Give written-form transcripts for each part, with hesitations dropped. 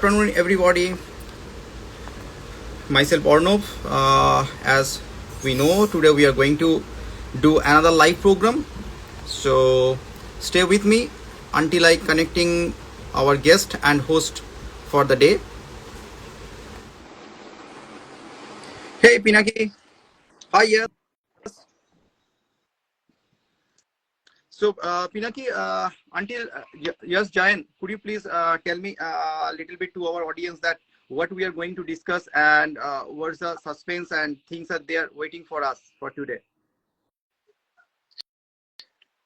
afternoon, everybody. Myself Arnav. As we know, today we are going to do another live program. So stay with me until I connecting our guest and host for the day. Hey, Pinaki. Hi, yes. So, Pinaki, until yes, Jayan, could you please tell me a little bit to our audience that what we are going to discuss and what's the suspense and things that they are waiting for us for today?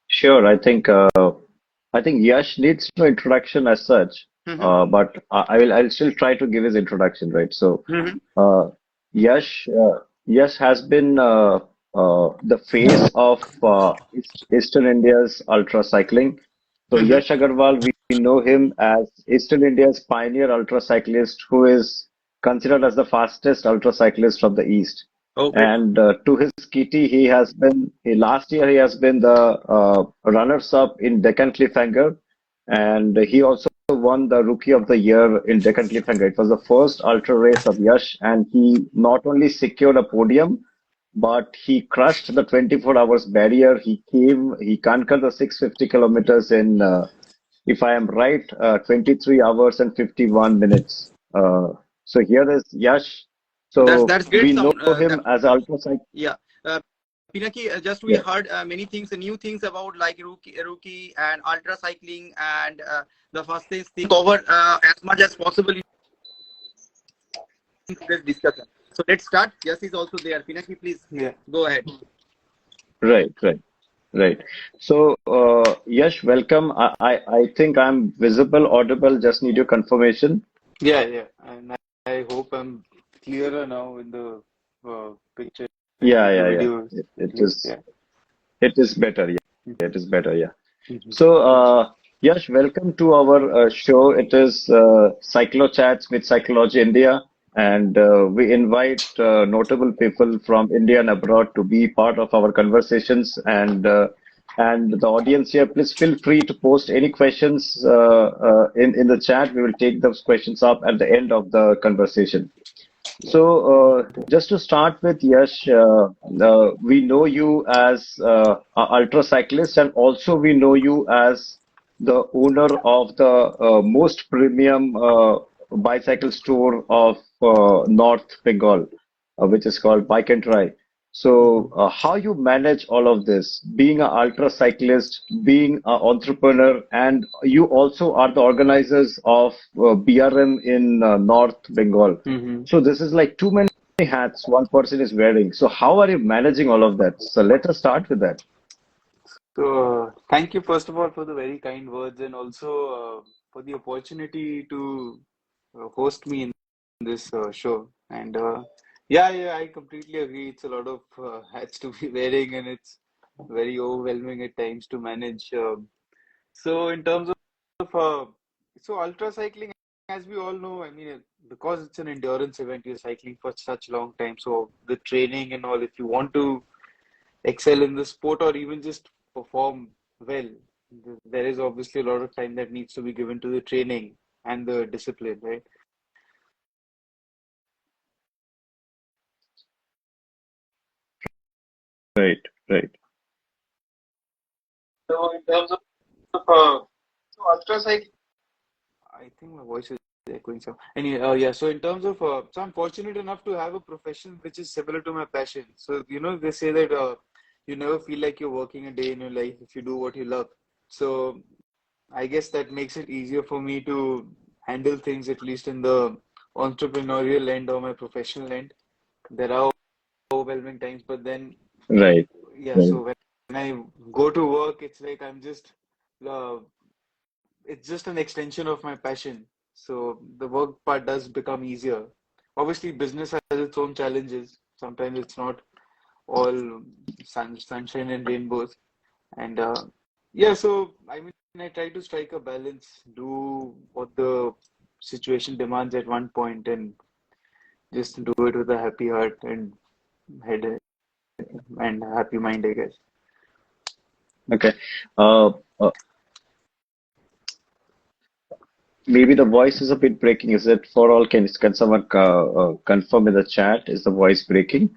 Sure. I think Yash needs no introduction as such, Mm-hmm. but I'll still try to give his introduction, right? So, Mm-hmm. uh, Yash Yash has been the face of Eastern India's ultra cycling. So Mm-hmm. Yash Agarwal, we know him as Eastern India's pioneer ultra cyclist, who is considered as the fastest ultra cyclist from the East. Okay. And to his kitty, last year he has been the runners-up in Deccan Cliffhanger, and he also won the Rookie of the Year in Deccan Cliffhanger. It was the first ultra race of Yash, and he not only secured a podium, but he crushed the 24 hours barrier. He conquered the 650 kilometers in, if I am right, 23 hours and 51 minutes. So here is Yash. So That's great we know sound. him as ultra cyclist. Yeah. Pinaki, just we Yeah, heard many things, new things about like rookie and ultra cycling and the fastest thing cover as much as possible in today's discussion. So let's start. Yes, is also there. Pinaki, please go ahead. right, right, right. So Yash, welcome. I think I'm visible, audible. Just need your confirmation. Yeah, yeah. And I hope I'm clearer now in the picture and Yeah, the yeah, yeah. video is It clear. is. Yeah. It is better. Yeah, it is better. Yeah. Mhm. So, Yash, welcome to our show. It is Cyclo Chats with Psychology India, and we invite notable people from India and abroad to be part of our conversations. And the audience here, please feel free to post any questions in the chat. We will take those questions up at the end of the conversation. Yeah. So, just to start with, Yash, we know you as a ultra cyclist, and also we know you as the owner of the most premium bicycle store of North Bengal, which is called Bike and Try. So, Mhm. how you manage all of this, being an ultra cyclist, being an entrepreneur, and you also are the organizers of BRM in North Bengal. Mhm. So this is like too many hats one person is wearing. So how are you managing all of that? So let us start with that. So, thank you first of all for the very kind words and also for the opportunity to host me in this show. And yeah, yeah, I completely agree. It's a lot of hats to be wearing, and it's very overwhelming at times to manage. So, in terms of so ultra cycling, as we all know, I mean, because it's an endurance event, you're cycling for such long time. So the training and all, if you want to excel in the sport or even just perform well, there is obviously a lot of time that needs to be given to the training and the discipline, right? Right, right. So in terms of so ultra cycling, I think my voice is echoing. So anyway, yeah. So in terms of, so I'm fortunate enough to have a profession which is similar to my passion. So they say that you never feel like you're working a day in your life if you do what you love. So I guess that makes it easier for me to handle things at least in the entrepreneurial end or my professional end. There are overwhelming times, but then Right, yeah. right, So when I go to work, it's like uh, it's just an extension of my passion. So the work part does become easier. Obviously, business has its own challenges. Sometimes it's not all sunshine and rainbows. And yeah, so I mean, I try to strike a balance, do what the situation demands at one point, and just do it with a happy heart and head and a happy mind, I guess. okay. Uh, uh, Maybe the voice is a bit breaking. Is it for all? Can someone confirm in the chat? Is the voice breaking?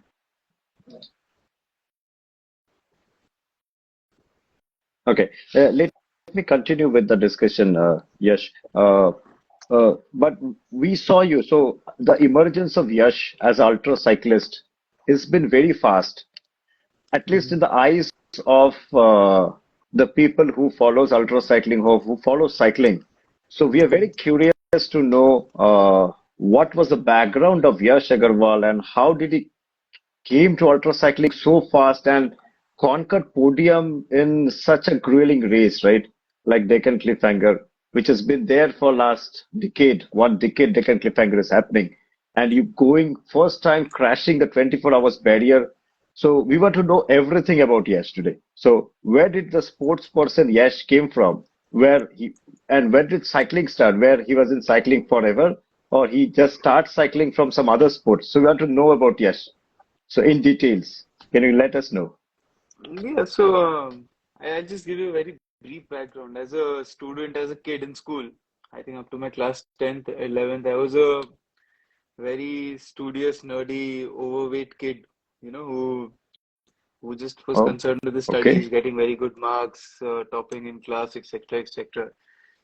Okay. Let me continue with the discussion, Yash. But we saw you. So the emergence of Yash as ultra cyclist has been very fast, at least in the eyes of the people who follows ultra cycling or who follow cycling. So we are very curious to know what was the background of Yash Agarwal and how did he came to ultra cycling so fast and conquered podium in such a grueling race, right? Like Deccan Cliffhanger, which has been there for last decade, 1 decade Deccan Cliffhanger is happening. And you going first time crashing the 24 hours barrier. So we want to know everything about Yash today. So where did the sports person Yash came from? Where he and when did cycling start? Where he was in cycling forever, or he just started cycling from some other sport? So we want to know about Yash. So in details, can you let us know? Yeah, so I'll just give you a very brief background. As a student, as a kid in school, I think up to my class 10th, 11th, I was a very studious, nerdy, overweight kid, who just was Oh, concerned with the studies, okay. getting very good marks, topping in class, etc., etc.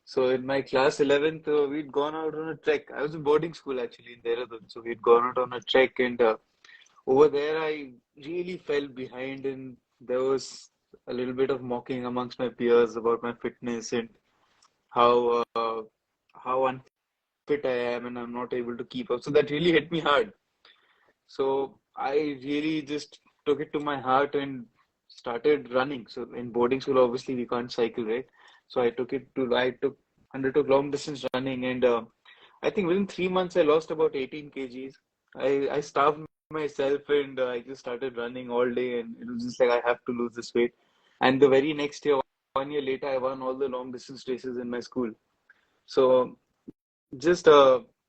So in my class 11th, we'd gone out on a trek. I was in boarding school actually in Dehradun, so we'd gone out on a trek, and over there I really fell behind, and there was a little bit of mocking amongst my peers about my fitness and how how unfit I am, and I'm not able to keep up. So that really hit me hard. So I really just took it to my heart and started running. So in boarding school, obviously we can't cycle, right? So undertook long distance running, and I think within 3 months I lost about 18 kgs. I starved myself, and I just started running all day, and it was just like I have to lose this weight. And the very next year, 1 year later, I won all the long distance races in my school. So just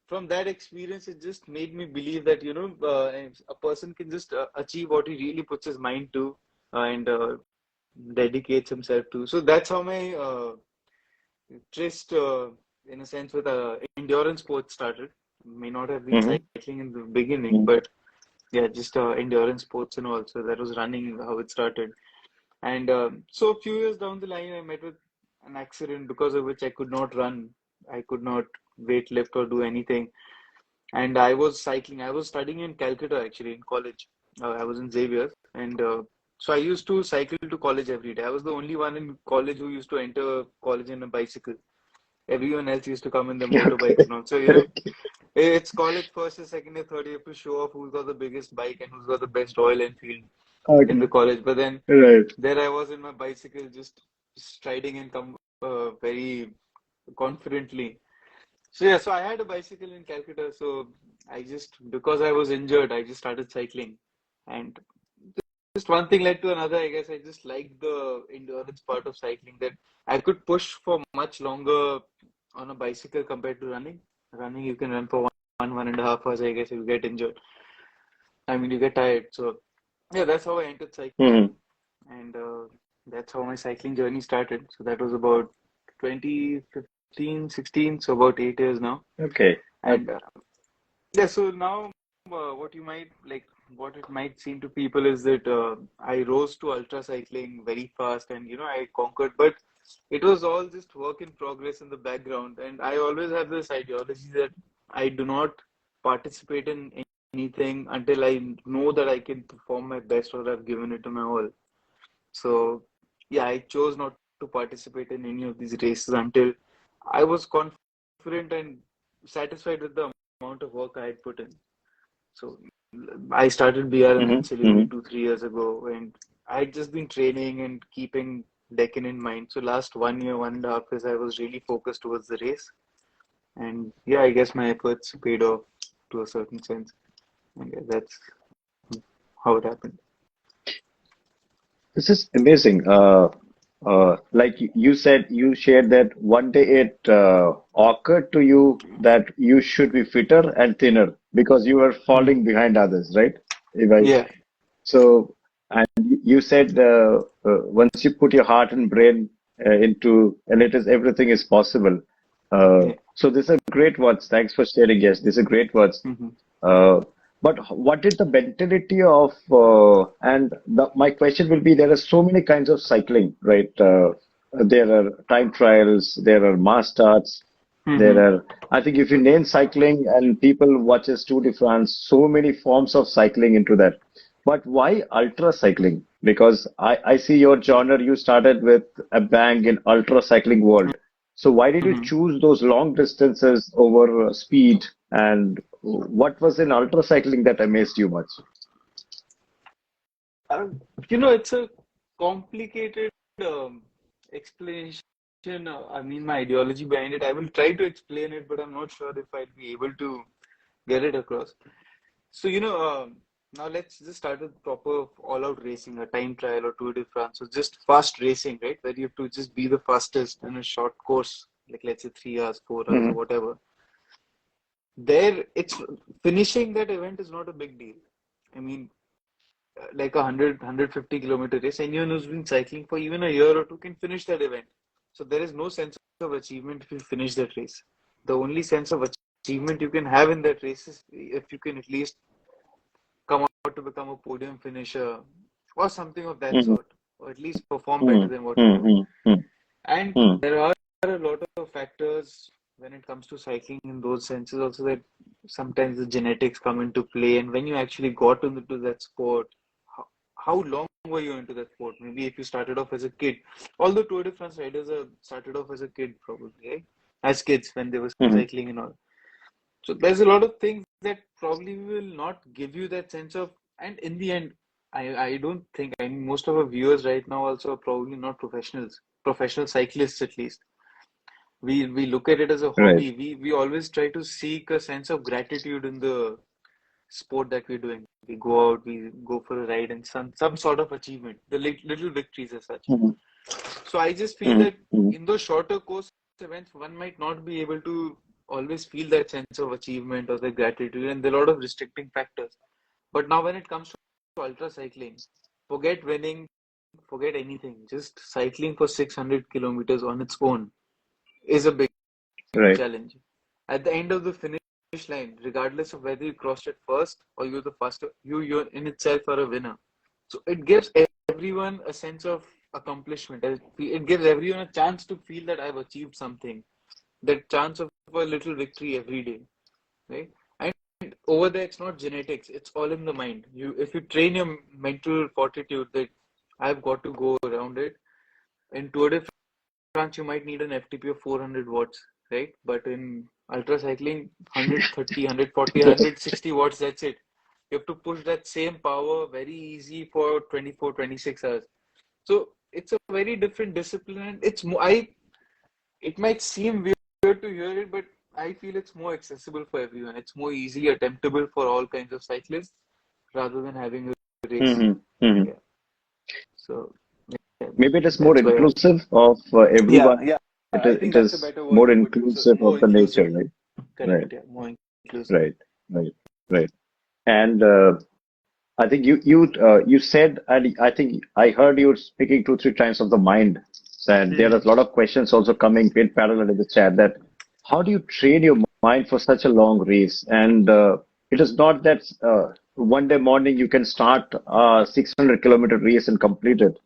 from that experience, it just made me believe that a person can just achieve what he really puts his mind to, and dedicates himself to. So that's how my interest, in a sense, with endurance sports started. May not have been Mm-hmm. cycling in the beginning, but yeah, just endurance sports and all. So that was running how it started. And so a few years down the line, I met with an accident because of which I could not run. I could not weight lift or do anything. And I was cycling. I was studying in Calcutta actually in college. I was in Xavier's, and so I used to cycle to college every day. I was the only one in college who used to enter college in a bicycle. Everyone else used to come in their Okay. motorbikes and all. So, it's college first year, second year, third year, you have to show off who's got the biggest bike and who's got the best Royal Enfield in the Okay. college. But then Right. there I was in my bicycle, just striding and come very confidently. So yeah, so I had a bicycle in Calcutta. So I just, because I was injured, I just started cycling, and just one thing led to another. I guess I just liked the endurance part of cycling, that I could push for much longer on a bicycle compared to running. Running, you can run for 1.5 hours. I guess if you get injured, I mean, you get tired. So yeah, that's how I entered Mm-hmm. cycling, and that's how my cycling journey started. So that was about 2015, 16, so about 8 years now. Okay. And yeah, so now what you might like, what it might seem to people is that I rose to ultra cycling very fast, and I conquered, but it was all just work in progress in the background. And I always have this ideology that I do not participate in anything until I know that I can perform my best or I've given it to my all. So yeah, I chose not to participate in any of these races until I was confident and satisfied with the amount of work I had put in. So I started BRM in Mm-hmm. Mm-hmm. Siliguri 2, 3 years ago, and I had just been training and keeping Deccan in mind. So last 1 year, 1.5 years, I was really focused towards the race. And yeah, I guess my efforts paid off to a certain sense. And yeah, that's how it happened. This is amazing. Like you said, you shared that one day it occurred to you that you should be fitter and thinner because you were Hmm. falling behind others, right? If I, Yeah, so, and you said once you put your heart and brain into, and it is everything is possible. Uh, yeah. So these are great words. Thanks for sharing. Yes, these are great words. Hmm. Uh, but what is the mentality of my question will be there are so many kinds of cycling, right? There are time trials, there are mass starts, there Hmm. are I think if you name cycling and people watches Tour de France, so many forms of cycling into that. But why ultra cycling? Because I see your genre you started with a bang in ultra cycling world. So why did you Hmm. choose those long distances over speed? And what was in ultra cycling that amazed you much? Uh, it's a complicated explanation. I mean, my ideology behind it. I will try to explain it, but I'm not sure if I'll be able to get it across. So, now let's just start with proper all-out racing, a time trial or Tour de France. So just fast racing, right? Where you have to just be the fastest in a short course, like let's say 3 hours, 4 hours, or Hmm. whatever. There, it's finishing that event is not a big deal. I mean, like 100, 150 kilometer race, anyone who's been cycling for even a year or two can finish that event. So there is no sense of achievement if you finish that race. The only sense of achievement you can have in that race is if you can at least come out to become a podium finisher or something of that Hmm. sort, or at least perform Hmm. better than what you do. Hmm. Hmm. And Hmm. there are a lot of factors when it comes to cycling in those senses also that sometimes the genetics come into play. And when you actually got into that sport, how long were you into that sport? Maybe if you started off as a kid, although Tour de France riders are started off as a kid probably, right? As kids when they were Hmm. cycling and all. So there's a lot of things that probably will not give you that sense of, and in the end, I don't think, I mean, most of our viewers right now also are probably not professionals, professional cyclists at least. We look at it as a Right. hobby. We always try to seek a sense of gratitude in the sport that we're doing. We go out, we go for a ride, and some sort of achievement, the little victories as such. Hmm. So I just feel Hmm. that Hmm. in those shorter course events, one might not be able to always feel that sense of achievement or the gratitude, and there are a lot of restricting factors. But now, when it comes to ultra cycling, forget winning, forget anything. Just cycling for 600 kilometers on its own is a big Right. challenge. At the end of the finish line, regardless of whether you crossed it first or you're the faster, you in itself are a winner. So it gives everyone a sense of accomplishment. It gives everyone a chance to feel that I've achieved something. That chance of a little victory every day, right? And over there, it's not genetics. It's all in the mind. If you train your mental fortitude that I've got to go around it. In Tour de France, you might need an FTP of 400 watts, right? But in ultra cycling, 130, 140, Right. 160 watts, that's it. You have to push that same power very easy for 24, 26 hours. So it's a very different discipline, and it's more, it might seem weird to hear it, but I feel it's more accessible for everyone. It's more easily attemptable for all kinds of cyclists rather than having a race. Hmm. Hmm. Yeah. So yeah, Maybe it is more that's why. inclusive of Yeah, everyone. yeah. I It think that's a is better word more to put it. So inclusive of more the nature, inclusive. right? Right. Correct. Yeah, more inclusive. Right. Right. Right. And I think you said, and I think I heard you speaking two, three times of the mind. And there are Hmm. a lot of questions also coming in parallel in the chat that how do you train your mind for such a long race? And it is not that one day morning you can start a 600-kilometer race and complete it.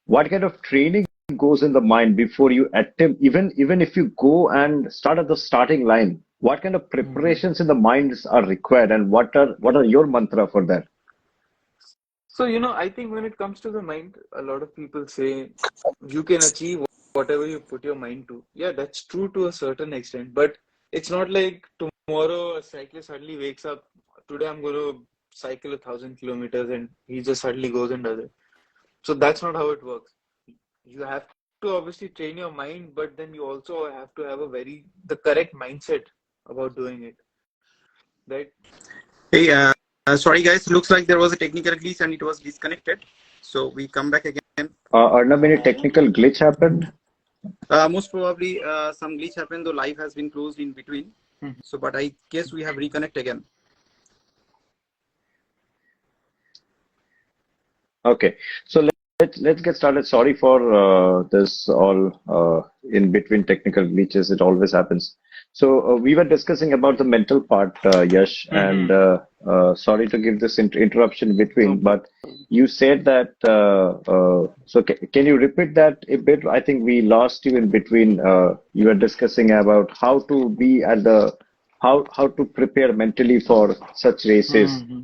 What kind of training goes in the mind before you attempt, even if you go and start at the starting line? What kind of Hmm. preparations in the minds are required, and what are your mantra for that? So, I think when it comes to the mind, a lot of people say you can achieve whatever you put your mind to. Yeah, that's true to a certain extent, but it's not like tomorrow a cyclist suddenly wakes up, today I'm going to cycle 1,000 kilometers and he just suddenly goes and does it. So that's not how it works. You have to obviously train your mind, but then you also have to have the correct mindset about doing it, right? Hey, sorry guys, looks like there was a technical glitch and it was disconnected. So we come back again. Arnab, any technical glitch happened? Most probably some glitch happened, though live has been closed in between. So, but I guess we have reconnect again. Okay, so let's get started. Sorry for this all in between technical glitches. It always happens. So we were discussing about the mental part, Yash, and Mm-hmm. sorry to give this interruption No between, but problem. you said that. So can you repeat that a bit? I think we lost you in between. You were discussing about how to be at the how to prepare mentally for such races. Mm-hmm.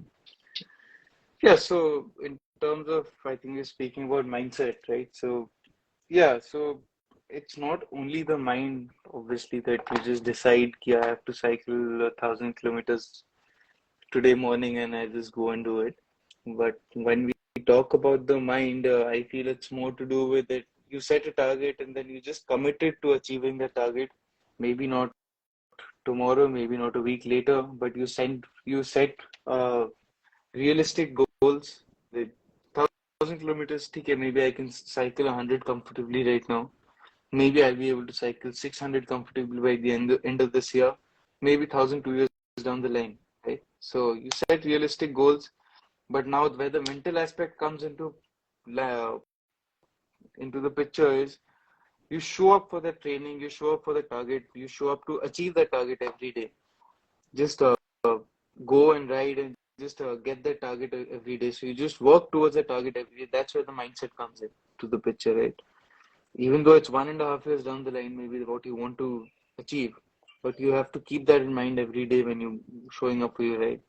Yeah, so in terms of, I think you're speaking about mindset, right? So, yeah, so it's not only the mind, obviously, that you just decide, I have to cycle 1,000 kilometers today morning and I just go and do it. But when we talk about the mind, I feel it's more to do with it. You set a target and then you just committed to achieving the target. Maybe not tomorrow, maybe not a week later, but you set uh, realistic goals. Like 1,000 kilometers, okay, maybe I can cycle 100 comfortably right now. Maybe I'll be able to cycle 600 comfortably by the end of this year. Maybe 1,000 2 years down the line, right? So you set realistic goals, but now where the mental aspect comes into the picture is you show up for the training, you show up for the target, you show up to achieve that target every day. Just go and ride and just get that target every day. So you just work towards the target every day. That's where the mindset comes in to the picture, right? Even though it's 1.5 years down the line, maybe what you want to achieve, but you have to keep that in mind every day when you showing up for your ride.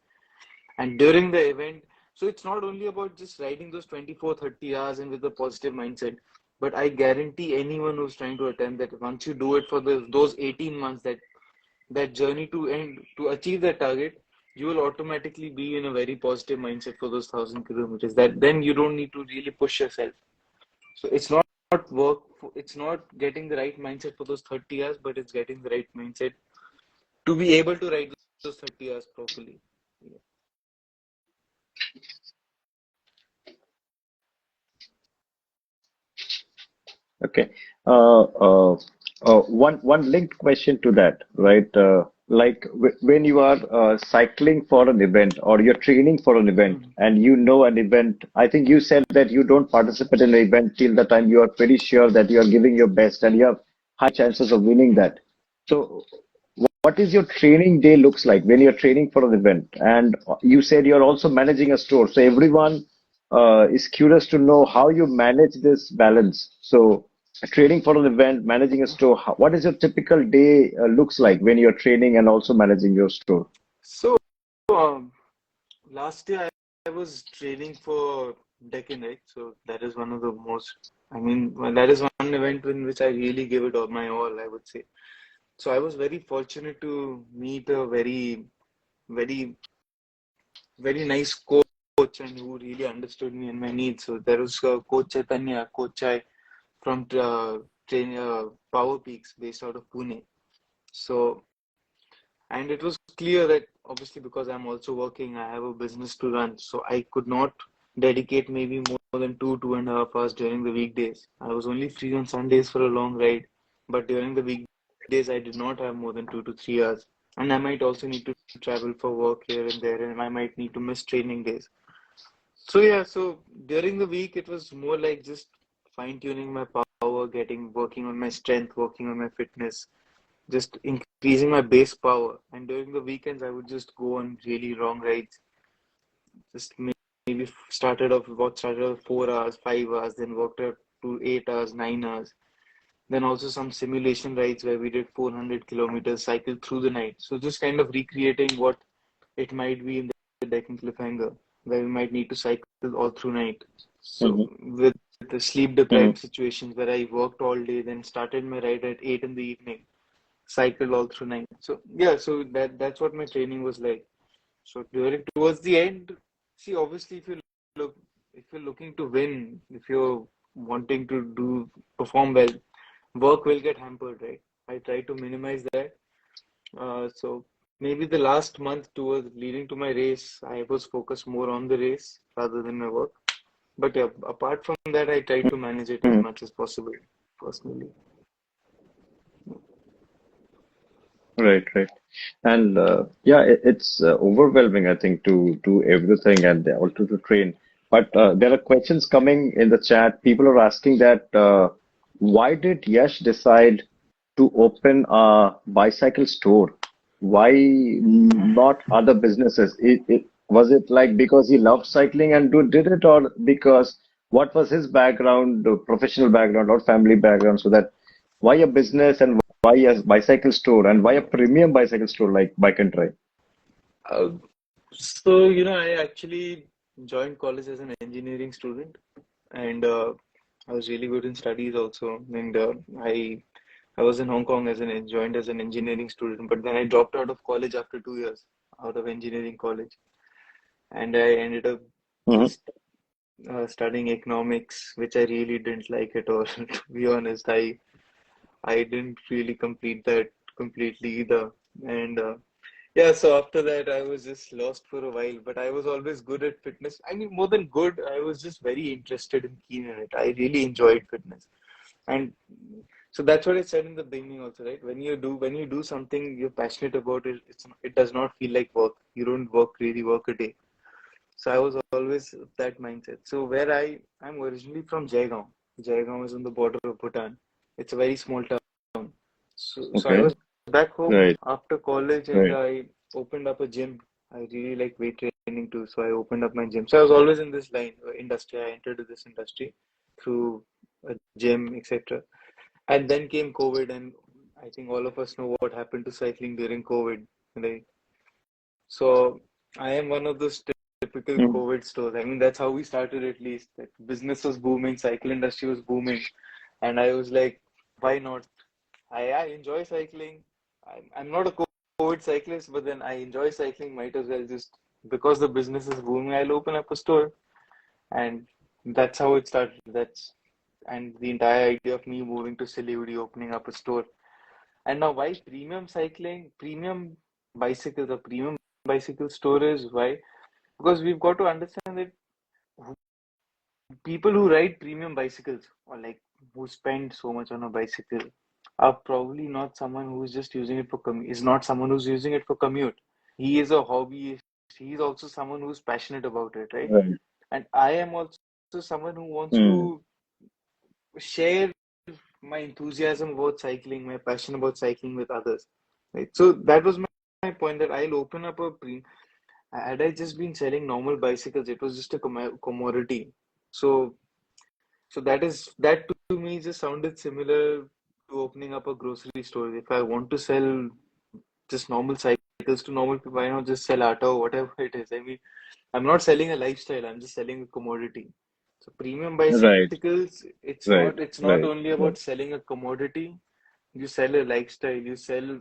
And during the event, so it's not only about just riding those 24, 30 hours and with a positive mindset, but I guarantee anyone who's trying to attempt that once you do it for those 18 months, that journey to end to achieve that target, you will automatically be in a very positive mindset for those 1,000 kilometers. That then you don't need to really push yourself. So it's not work. It's not getting the right mindset for those 30 hours, but it's getting the right mindset to be able to ride those 30 hours properly. Yeah. Okay. One linked question to that, right? Like when you are cycling for an event or you're training for an event Mhm. and you know an event, I think you said that you don't participate in an event till the time you are pretty sure that you are giving your best and you have high chances of winning that. So what is your training day looks like when you're training for an event? And you said you're also managing a store. So everyone is curious to know how you manage this balance. So training for an event, managing a store, what is your typical day looks like when you're training and also managing your store? So um, last year I was training for Deccan, right? So that is one of the most. I mean, well, that is one event in which I really give it all my all, I would say. So I was very fortunate to meet a very, very nice coach and who really understood me and my needs. So there was Coach Chaitanya, Coach Chai from Power Peaks based out of Pune. So, and it was clear that obviously because I'm also working, I have a business to run. So I could not dedicate maybe more than 2.5 hours during the weekdays. I was only free on Sundays for a long ride, but during the weekdays, I did not have more than 2 to 3 hours. And I might also need to travel for work here and there, and I might need to miss training days. So yeah, so during the week it was more like just fine tuning my power, working on my strength, working on my fitness, just increasing my base power. And during the weekends I would just go on really long rides. Just maybe started off 4 hours, 5 hours, then worked up to 8 hours, 9 hours. Then also some simulation rides where we did 400 kilometers, cycled through the night. So just kind of recreating what it might be in the Deccan Cliffhanger, where we might need to cycle all through night. So Hmm. with the sleep Hmm. deprived situations where I worked all day, then started my ride at 8 in the evening, cycled all through night. So yeah, so that's what my training was like. So during towards the end, see obviously look if you're looking to win, if you're wanting to do perform well, work will get hampered, right? I try to minimize that. So maybe the last month towards leading to my race, I was focused more on the race rather than my work. But yeah, apart from that, I try to manage it as Hmm. much as possible personally. Right, right. And yeah, it's overwhelming, I think, to do everything and also to train. But there are questions coming in the chat. People are asking that why did Yash decide to open a bicycle store? Why not other businesses? Was it like because he loved cycling and did it, or because what was his background, professional background or family background? So that why a business and why a bicycle store and why a premium bicycle store like Bike and Drive? Uh, so, I actually joined college as an engineering student, and I was really good in studies also. And I was in Hong Kong joined as an engineering student, but then I dropped out of college after 2 years out of engineering college, and I ended up Hmm. just studying economics, which I really didn't like at all. To be honest, I didn't really complete that completely either, and yeah, so after that, I was just lost for a while, but I was always good at fitness. I mean, more than good, I was just very interested and keen in it. I really enjoyed fitness. And so that's what I said in the beginning also, right? When you do something you're passionate about, it does not feel like work. You don't really work a day. So I was always of that mindset. So where I'm originally from Jaigaon. Jaigaon is on the border of Bhutan. It's a very small town. So I Okay. was back home Right. after college and Right. I opened up a gym. I really like weight training too, so I opened up my gym. So I was always in this line industry. I entered this industry through a gym, etc. And then came COVID, and I think all of us know what happened to cycling during COVID, right? So I am one of those typical Mm. COVID stores. I mean, that's how we started at least. That business was booming, cycle industry was booming, and I was like, why not? I enjoy cycling. I'm not a COVID cyclist, but then I enjoy cycling. Might as well just because the business is booming, I'll open up a store, and that's how it started. And the entire idea of me moving to Siliguri, opening up a store. And now, why premium cycling, premium bicycles, or premium bicycle store is why? Because we've got to understand that people who ride premium bicycles or like who spend so much on a bicycle are probably not someone who's just using it for is not someone who's using it for commute. He is a hobbyist. He's also someone who's passionate about it, right? Right. And I am also someone who wants Mm. to share my enthusiasm about cycling, my passion about cycling with others. Right. So that was my point that I'll open up a pre. Had I just been selling normal bicycles, it was just a commodity. So that to me just sounded similar to opening up a grocery store. If I want to sell just normal cycles to normal people, why not just sell atta or whatever it is? I mean, I'm not selling a lifestyle. I'm just selling a commodity. So premium Right. bicycles, it's Right. not it's not Right. only Right. about selling a commodity. You sell a lifestyle. You sell,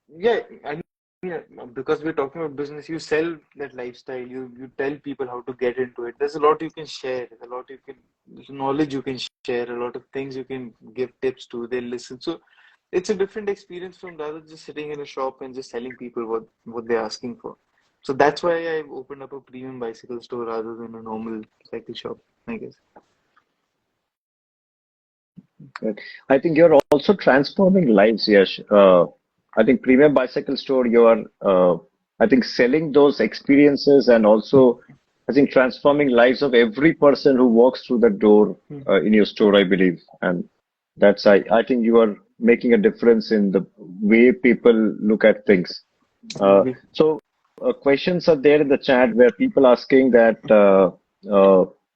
yeah. I mean, yeah, because we're talking about business, you sell that lifestyle. You tell people how to get into it. There's a lot you can share. There's a lot there's knowledge you can share. A lot of things you can give tips to. They listen. So it's a different experience from rather just sitting in a shop and just telling people what they're asking for. So that's why I opened up a premium bicycle store rather than a normal cycle shop, I guess. Right. I think you're also transforming lives, Yash. I think Premium Bicycle Store, you are, I think, selling those experiences and also, I think, transforming lives of every person who walks through the door in your store, I believe. And I think you are making a difference in the way people look at things. So questions are there in the chat where people asking that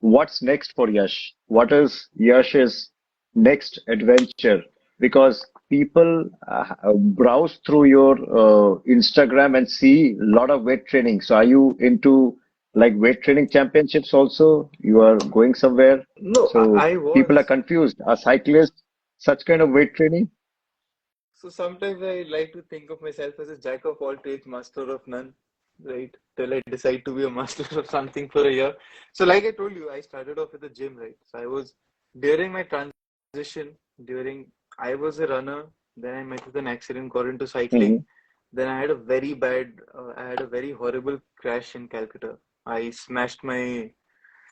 what's next for Yash? What is Yash's next adventure? Because people browse through your Instagram and see a lot of weight training. So are you into like weight training championships also? You are going somewhere? No, So I people are was. confused. Are cyclists such kind of weight training? So sometimes I like to think of myself as a jack of all trades, master of none, right? Till I decide to be a master of something for a year. So like I told you, I started off with the gym, right? So I was during my transition, during I was a runner, then I met with an accident, got into cycling. Hmm. Then I had a very horrible crash in Calcutta. I smashed my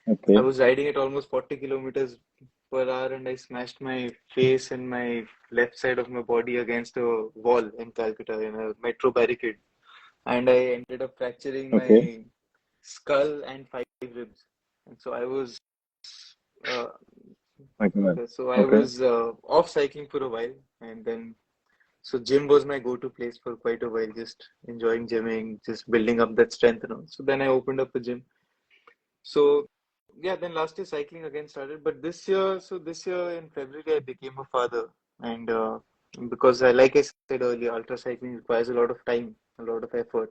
I Okay. was riding at almost 40 kilometers per hour and I smashed my face and my left side of my body against a wall in Calcutta in a metro barricade. And I ended up fracturing Okay. my skull and 5 ribs. And so I was uh, Okay. so I Okay. was off cycling for a while, and then so gym was my go-to place for quite a while, just enjoying gymming, just building up that strength and all. So then I opened up a gym. So yeah, then last year cycling again started, but this year in February I became a father, and because like I said earlier, ultra cycling requires a lot of time, a lot of effort,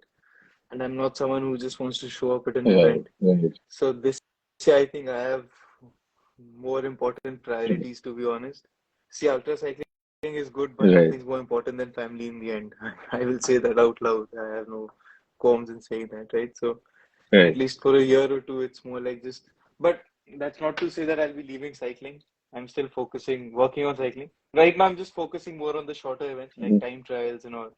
and I'm not someone who just wants to show up at an Right. event. Right. So this year I think I have more important Right. priorities, to be honest. See, ultra cycling is good, but Right. nothing's more important than family in the end. I will say that out loud. I have no qualms in saying that, right? So at Right. least for a year or two, it's more like just, but that's not to say that I'll be leaving cycling. I'm still working on cycling. Right now, I'm just focusing more on the shorter events like Mhm. time trials and all,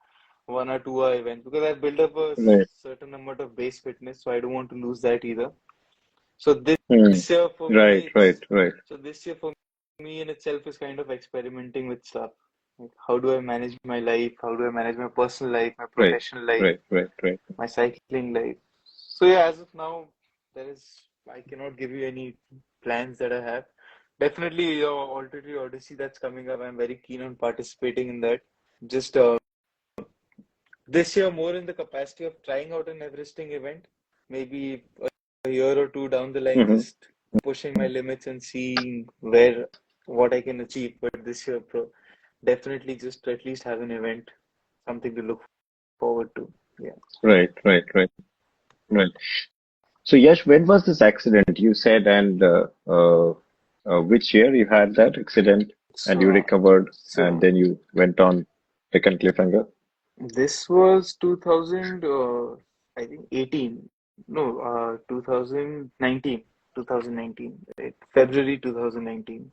1 or 2 hour events because I've built up a Right. certain amount of base fitness, so I don't want to lose that either. So Mm. this year for me, Right. Right. it's Right. so this year for me in itself is kind of experimenting with stuff. Like how do I manage my life? How do I manage my personal life, my Right. professional life, Right. Right. Right. my cycling life? So yeah, as of now, I cannot give you any plans that I have. Definitely your Altitude Odyssey that's coming up. I'm very keen on participating in that. Just this year more in the capacity of trying out an Everesting event, maybe a year or two down the line, Mm-hmm. just pushing my limits and seeing where what I can achieve. But this year, definitely just to at least have an event, something to look forward to. Yeah. Right. Right. Right. Right. So, Yash, when was this accident? You said, and which year you had that accident, and you So, recovered, and so then you went on Deccan Cliffhanger. this was 2000, I think 18. No, 2019. 2019, right? February 2019.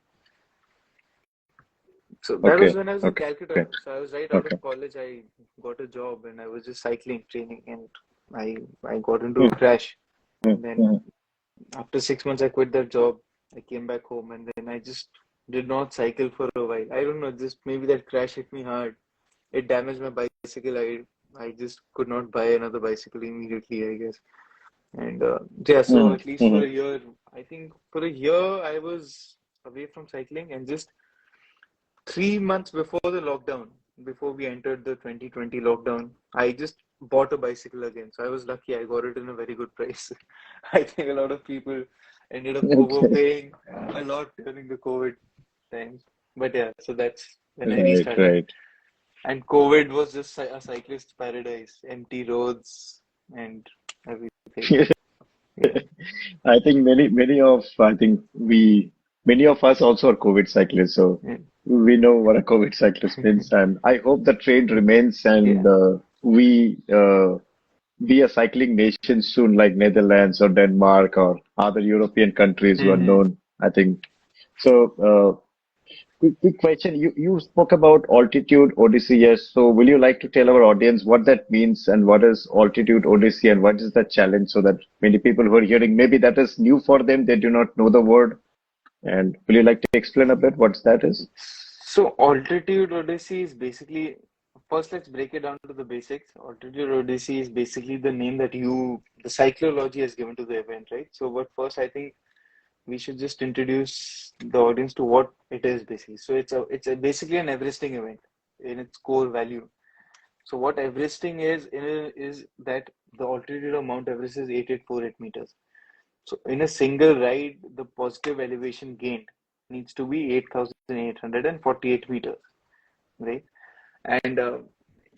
So that was Okay. when I was in Okay. Calcutta. So I was right out Okay. of college. I got a job and I was just cycling training and I I got into a Mm-hmm. crash. And then Mm-hmm. after 6 months I quit that job. I came back home and then I just did not cycle for a while. I don't know, just maybe that crash hit me hard. It damaged my bicycle. I just could not buy another bicycle immediately, I guess. And yeah, so at least for Mm-hmm. a year, I think for a year I was away from cycling and just 3 months before the lockdown, before we entered the 2020 lockdown, I just bought a bicycle again. So I was lucky I got it in a very good price. I think a lot of people ended up Okay. overpaying a lot during the COVID times. But yeah, so that's when I Right. restarted. Right. And COVID was just a cyclist paradise, empty roads and everything. Yeah. I think many of us also are COVID cyclists, so Yeah. we know what a COVID cyclist means, and I hope the trend remains and Yeah. we be a cycling nation soon, like Netherlands or Denmark or other European countries who are Hmm. known. I think so. Quick question. You spoke about altitude odyssey, yes. So will you like to tell our audience what that means and what is altitude odyssey and what is the challenge so that many people who are hearing maybe that is new for them, they do not know the word. And will you like to explain a bit what that is? So Altitude Odyssey is basically, first let's break it down to the basics. Altitude Odyssey is basically the name that the cyclology has given to the event, right? So but first I think we should just introduce the audience to what it is basically. So basically an Everesting event in its core value. So what Everesting is that the altitude of Mount Everest is 8848 meters. So in a single ride, the positive elevation gained needs to be 8,848 meters, right? And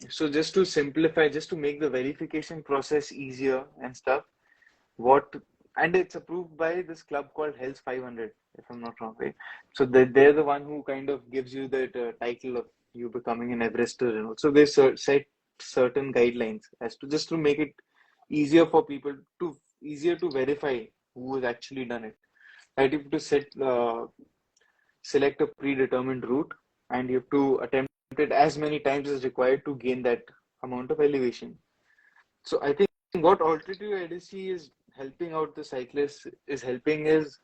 so just to simplify, just to make the verification process easier and stuff, what and it's approved by this club called Health 500, if I'm not wrong, right? So they're the one who kind of gives you that title of you becoming an Everester, and also they set certain guidelines as to just to make it easier for people to easier to verify who has actually done it. Right, you have to select a predetermined route, and you have to attempt it as many times as required to gain that amount of elevation. So I think what Altitude Odyssey is helping out the cyclists is helping is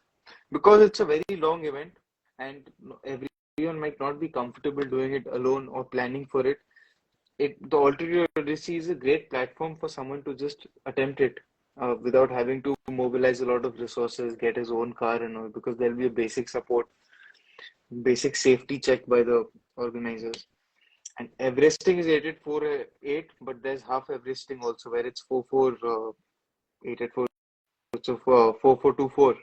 because it's a very long event and everyone might not be comfortable doing it alone or planning for it. The Altitude Odyssey is a great platform for someone to just attempt it without having to mobilize a lot of resources, get his own car and all, because there'll be a basic support, basic safety check by the organizers. And Everesting is 884-8, but there's half Everesting also where it's 884, so 4424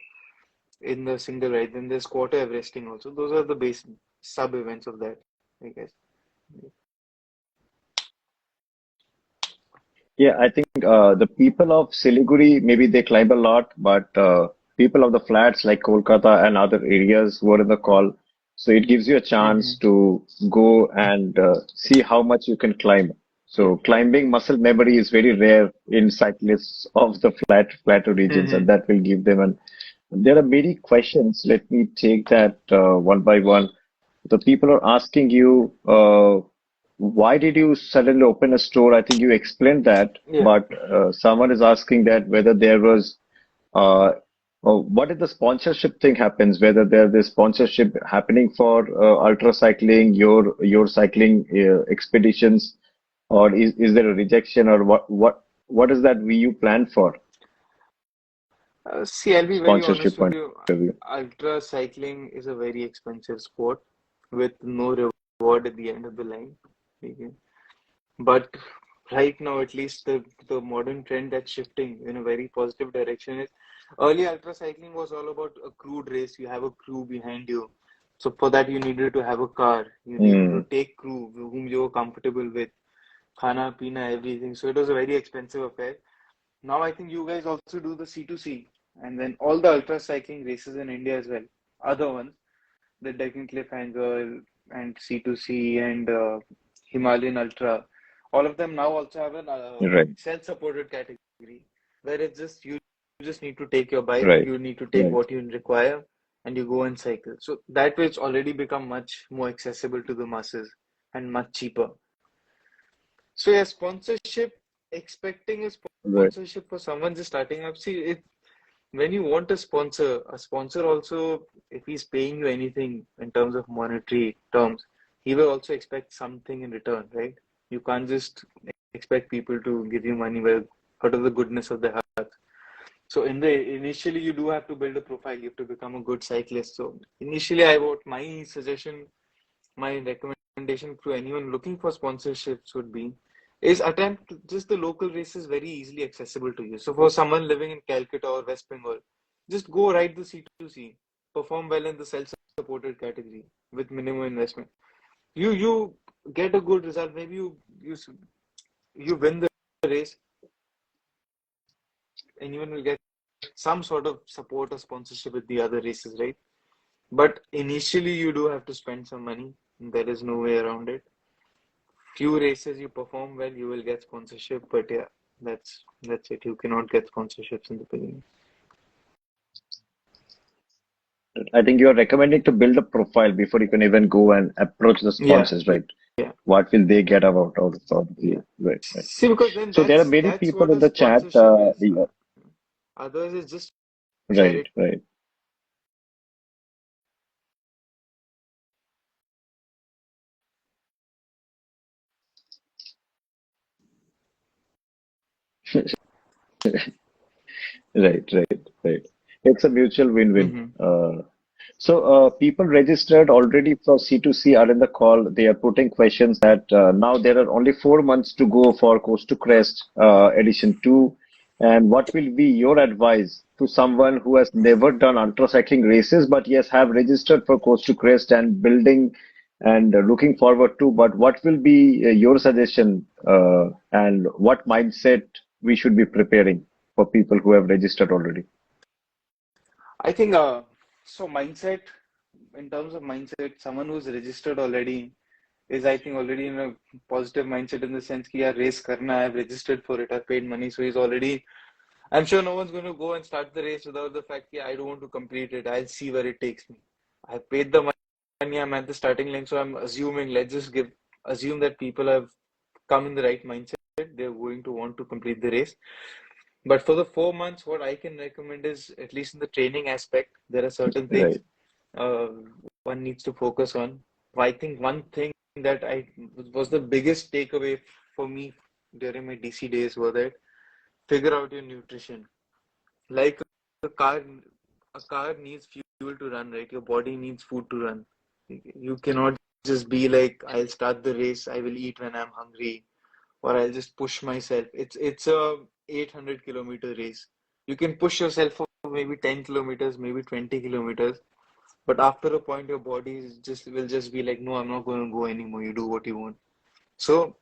in the single ride. Then there's quarter Everesting also. Those are the base sub events of that, I guess. Yeah, I think the people of Siliguri, maybe they climb a lot, but people of the flats like Kolkata and other areas were in the call. So it gives you a chance Mm-hmm. to go and see how much you can climb. Yeah. So climbing muscle memory is very rare in cyclists of the plateau regions, Mm-hmm. and that will give them an. There are many questions. Let me take that one by one. The people are asking you, why did you suddenly open a store? I think you explained that, Yeah. but someone is asking that whether there was, what if the sponsorship thing happens? Whether there's this sponsorship happening for ultra cycling, your cycling expeditions, or is there a rejection, or what is that you plan for See, I'll be very honest sponsorship with point you. of view? Ultra cycling is a very expensive sport with no reward at the end of the line. Okay. But right now, at least the modern trend that's shifting in a very positive direction is early ultra cycling was all about a crewed race. You have a crew behind you. So for that, you needed to have a car. You needed to Hmm, take crew whom you were comfortable with, khana, pina, everything. So it was a very expensive affair. Now I think you guys also do the C2C and then all the ultra cycling races in India as well. Other ones, the Deccan Cliffhanger and C2C and Himalayan Ultra, all of them now also have a right, self-supported category where it's just you just need to take your bike, right, you need to take right, what you require, and you go and cycle. So that way it's already become much more accessible to the masses and much cheaper. So yeah, sponsorship, expecting a right, sponsorship for someone just starting up. See, when you want a sponsor also, if he's paying you anything in terms of monetary terms, he will also expect something in return, right? You can't just expect people to give you money well out of the goodness of their heart. So initially you do have to build a profile. You have to become a good cyclist. So initially, I would my suggestion, my recommendation to anyone looking for sponsorships would be is attempt just the local races very easily accessible to you. So for someone living in Calcutta or West Bengal, just go ride the C2C, perform well in the self-supported category with minimum investment. You get a good result. Maybe you win the race. Anyone will get some sort of support or sponsorship with the other races, right? But initially, you do have to spend some money. There is no way around it. Few races you perform well, you will get sponsorship. But yeah, that's it. You cannot get sponsorships in the beginning. I think you're recommending to build a profile before you can even go and approach the Yeah, sponsors, right? yeah, What will they get out of yeah. you? Right, right. See, because then So there are many that's people what in a the chat. sponsorship is. Yeah, Others is just right, charity. right. Right, right, right. It's a mutual win-win. Mm-hmm. So people registered already for C2C are in the call. They are putting questions that now there are only 4 months to go for Coast to Crest Edition 2. And what will be your advice to someone who has never done ultra cycling races, but yes, have registered for Coast to Crest and building and looking forward to, but what will be your suggestion and what mindset we should be preparing for people who have registered already? I think so mindset in terms of mindset, someone who's registered already is I think already in a positive mindset in the sense that yeah, race karna, I've registered for it, I've paid money, so he's already. I'm sure no one's going to go and start the race without the fact that I don't want to complete it. I'll see where it takes me. I paid the money, I'm at the starting line, so I'm assuming, let's just assume that people have come in the right mindset. They're going to want to complete the race. But for the 4 months, what I can recommend is, at least in the training aspect, there are certain things Right. uh, one needs to focus on. I think one thing that I was the biggest takeaway for me during my DC days was that figure out your nutrition. Like a car, a car needs fuel to run, right? Your body needs food to run. You cannot just be like, I'll start the race, I will eat when I'm hungry, or I'll just push myself. It's a 800-kilometer race. You can push yourself for maybe 10 kilometers, maybe 20 kilometers, but after a point, your body is just will just be like, no, I'm not going to go anymore. You do what you want. So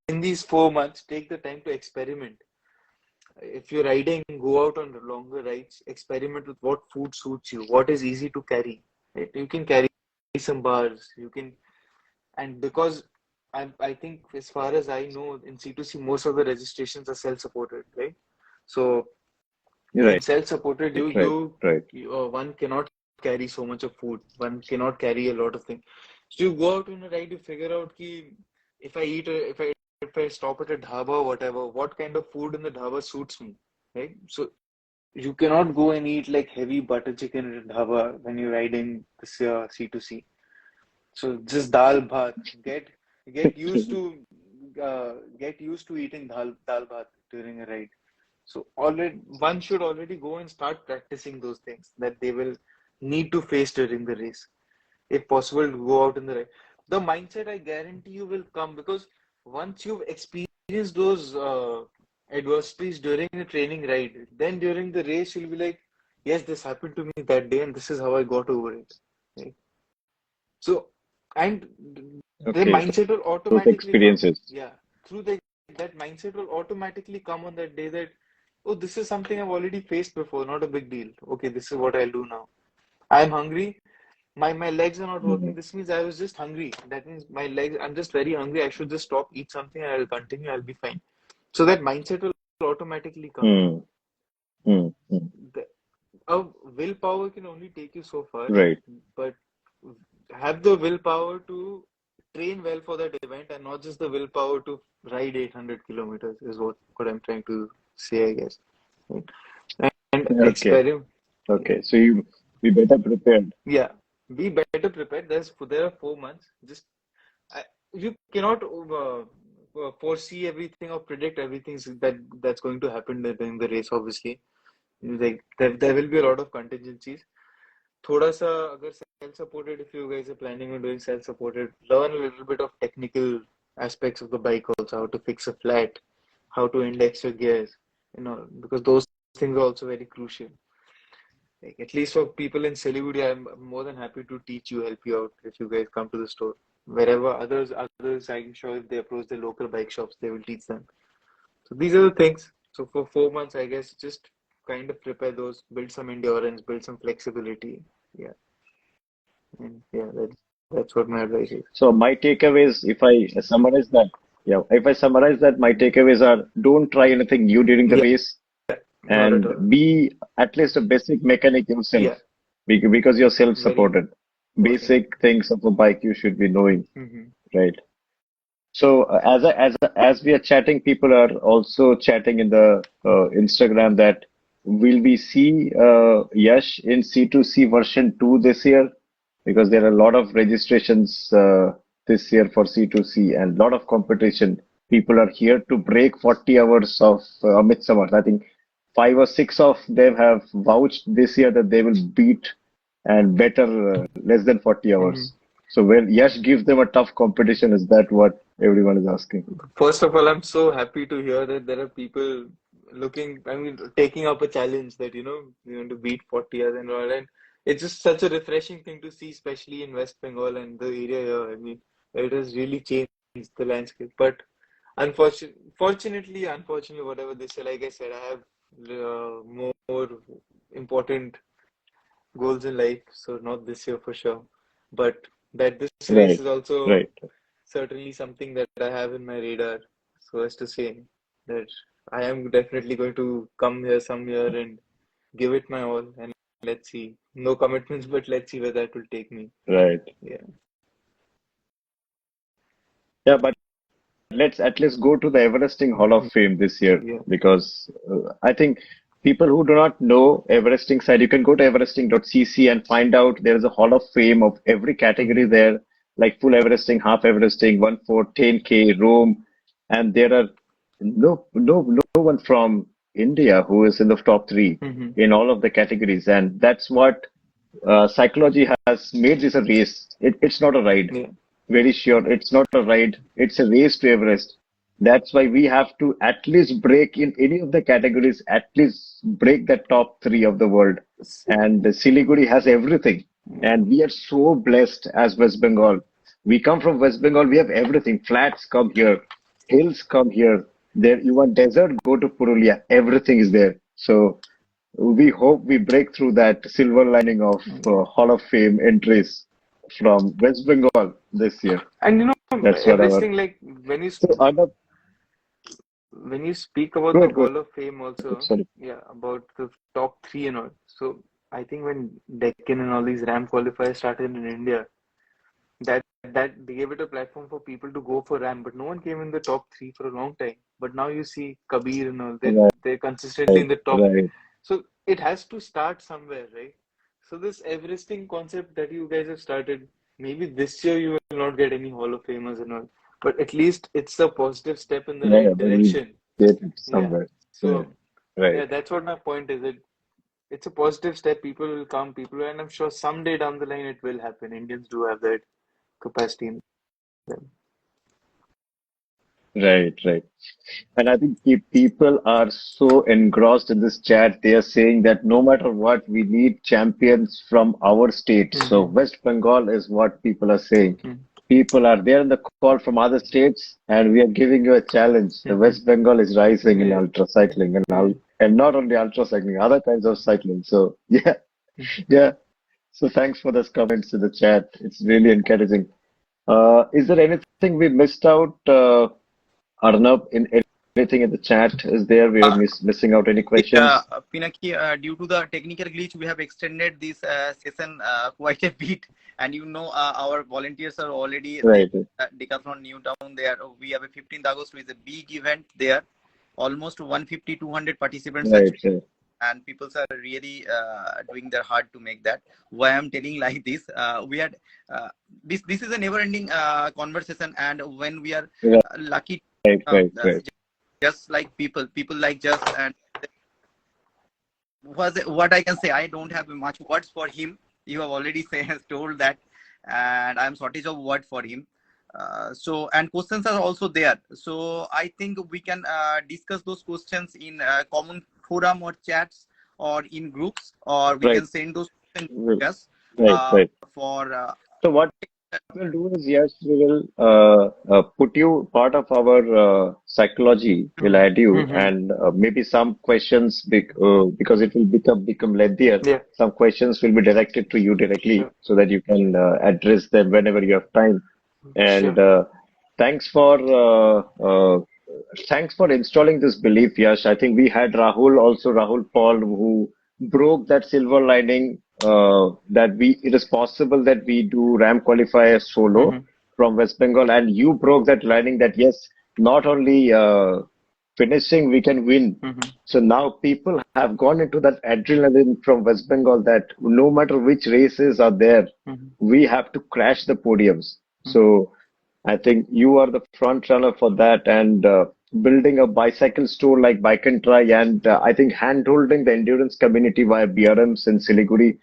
in these 4 months, take the time to experiment. If you're riding, go out on longer rides, experiment with what food suits you, what is easy to carry. Right? You can carry some bars, you can, and because I think as far as I know, in C2C, most of the registrations are self-supported, right? So in Right, self-supported, right, right. one cannot carry so much of food, one cannot carry a lot of things. So you go out on a ride, you figure out ki if I eat, if I stop at a dhaba or whatever, what kind of food in the dhaba suits me, right? So you cannot go and eat like heavy butter chicken at a dhaba when you're riding this C2C. So just dal bhat. Get used to get used to eating dal bhat during a ride. So already one should already go and start practicing those things that they will need to face during the race. If possible, go out in the race. The mindset I guarantee you will come because once you've experienced those adversities during a training ride, then during the race you'll be like, yes, this happened to me that day, and this is how I got over it. Right? So, and the Okay, mindset will those automatically come. experiences. Yeah, through that mindset will automatically come on that day that, oh, this is something I've already faced before, not a big deal. Okay, this is what I'll do now. I'm hungry. My legs are not working. Mhm. This means I was just hungry. That means my legs, I'm just very hungry. I should just stop, eat something, and I'll continue. I'll be fine. So that mindset will automatically come. Hmm. Hmm. Hmm. The, a willpower can only take you so far, Right. but have the willpower to train well for that event and not just the willpower to ride 800 kilometers is what I'm trying to say, I guess. Right? And Okay. experiment. Okay. So you be better prepared. Yeah, be better prepared. There are 4 months. Just you cannot foresee everything or predict everything that's going to happen during the race. Obviously, like there will be a lot of contingencies. थोड़ा सा अगर self supported, if you guys are planning on doing self supported, learn a little bit of technical aspects of the bike also, how to fix a flat, how to index your gears, because those things are also very crucial. Like at least for people in Siliguri, I'm more than happy to teach you, help you out if you guys come to the store. Wherever others, I'm sure if they approach the local bike shops, they will teach them. So these are the things. So for 4 months, I guess just kind of prepare those, build some endurance, build some flexibility. Yeah, and yeah, that's what my advice is. So my takeaways, if I summarize that, yeah, if I summarize that, my takeaways are don't try anything new during the Yeah, race not at and all. be at least a basic mechanic yourself Yeah, because you're very self-supported. important. Basic things of a bike you should be knowing, Mm-hmm. right? So as we are chatting, people are also chatting in the Instagram that will we see Yash in C2C version 2 this year? Because there are a lot of registrations this year for C2C and a lot of competition. People are here to break 40 hours of Amit Samart. I think 5 or 6 of them have vouched this year that they will beat and better less than 40 Mm-hmm. hours. So when Yash gives them a tough competition, is that what everyone is asking? First of all, I'm so happy to hear that there are people taking up a challenge that, you want to beat 40 years and all. And it's just such a refreshing thing to see, especially in West Bengal and the area here. I mean, it has really changed the landscape. But unfortunately, whatever they say, like I said, I have more important goals in life. So not this year for sure. But that this race Right, is also right, certainly something that I have in my radar, so as to say that I am definitely going to come here some year and give it my all, and let's see. No commitments, but let's see where that will take me. right. Yeah, Yeah, but let's at least go to the Everesting Hall of Fame this year yeah. because I think people who do not know Everesting side, you can go to everesting.cc and find out there is a Hall of Fame of every category Mm-hmm. there, like full Everesting, half Everesting, 1/4, 10K, Rome, and there are no one from India who is in the top three Mm-hmm. in all of the categories, and that's what psychology has made this a race. It's not a ride. Yeah. Very sure, it's not a ride. It's a race to Everest. That's why we have to at least break in any of the categories, at least break the top three of the world. And Siliguri has everything. Yeah. And we are so blessed as West Bengal. We come from West Bengal, we have everything. Flats come here, hills come here. There, you want desert, go to Purulia. Everything is there. So we hope we break through that silver lining of Hall of Fame entries from West Bengal this year. And That's what our. everything like when you So, Arnab, when you speak about go the ahead, go Hall ahead. of Fame also, Sorry. yeah, about the top three and all. So I think when Deccan and all these RAM qualifiers started in India, that that they gave it a platform for people to go for RAM, but no one came in the top three for a long time. But now you see Kabir and all, Right, they're consistently in the top. right, So it has to start somewhere, right? So this Everesting concept that you guys have started, maybe this year you will not get any Hall of Famers and all, but at least it's a positive step in the yeah, right but we direction. get it Yeah. somewhere. Right, So right, yeah, that's what my point is. It's a positive step. People will come, and I'm sure someday down the line it will happen. Indians do have that capacity in them. right. And I think people are so engrossed in this chat. They are saying that no matter what, we need champions from our state. So Mm-hmm. West Bengal is what people are saying. Mm-hmm. People are there in the call from other states, and we are giving you a challenge. The Mm-hmm. West Bengal is rising in Yeah. ultra cycling Yeah. and not only ultra cycling, other kinds of cycling. So yeah, yeah. So thanks for those comments in the chat. It's really encouraging. Is there anything we missed out, Arnab? In anything in the chat is there? We are Uh, missing out any questions? Pinaki, due to the technical glitch, we have extended this session quite a bit. And our volunteers are already there. Right, Decathlon New Town there. We have a 15th August, which is a big event there. Almost 150, 200 participants are right, joining, and people are really doing their hard to make that. Why I'm telling like this, we had this is a never-ending conversation, and when we are right, lucky, right, right. just like people like just and what I can say. I don't have much words for him. You have already told that, and I'm shortage of word for him. So and questions are also there. So I think we can discuss those questions in common forum or chats or in groups, or we Right, can send those questions right, to us uh, right. for So what we'll do is, yes, we will put you part of our psychology. We'll add you, Mm-hmm. and maybe some questions because it will become lengthier. Yeah. Some questions will be directed to you directly, Sure. so that you can address them whenever you have time. And Sure. thanks for thanks for installing this belief, Yash. I think we had Rahul Paul, who broke that silver lining that it is possible that we do RAM qualifier solo Mm-hmm. from West Bengal, and you broke that lining that yes, not only finishing, we can win. Mm-hmm. So now people have gone into that adrenaline from West Bengal that no matter which races are there, Mm-hmm. we have to crash the podiums. So I think you are the front runner for that, and building a bicycle store like Bike and Try, and I think hand holding the endurance community via BRMs in Siliguri.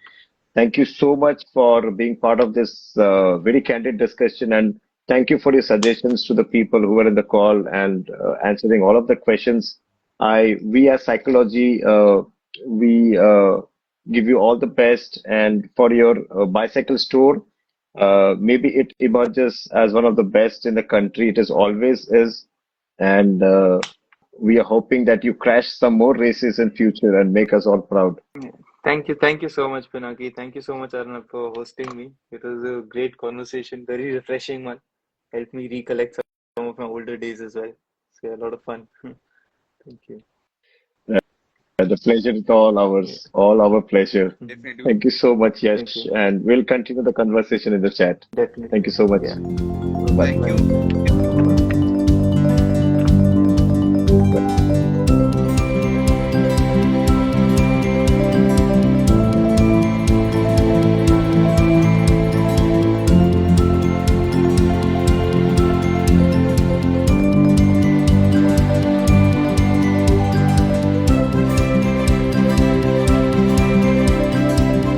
Thank you so much for being part of this very candid discussion, and thank you for your suggestions to the people who were in the call and answering all of the questions. We as psychology, we give you all the best, and for your bicycle store, maybe it emerges as one of the best in the country. It is always is, and we are hoping that you crash some more races in future and make us all proud. Yeah. Thank you so much, Pinaki. Thank you so much, Arnab, for hosting me. It was a great conversation, very refreshing one. Helped me recollect some of my older days as well. So yeah, a lot of fun. Thank you. The pleasure is Yeah. all our pleasure. Mhm. definitely. Thank you so much, Thank Yash, you. and we'll continue the conversation in the chat. Thank Definitely. you so much. Yeah. Bye. Thank Bye. you.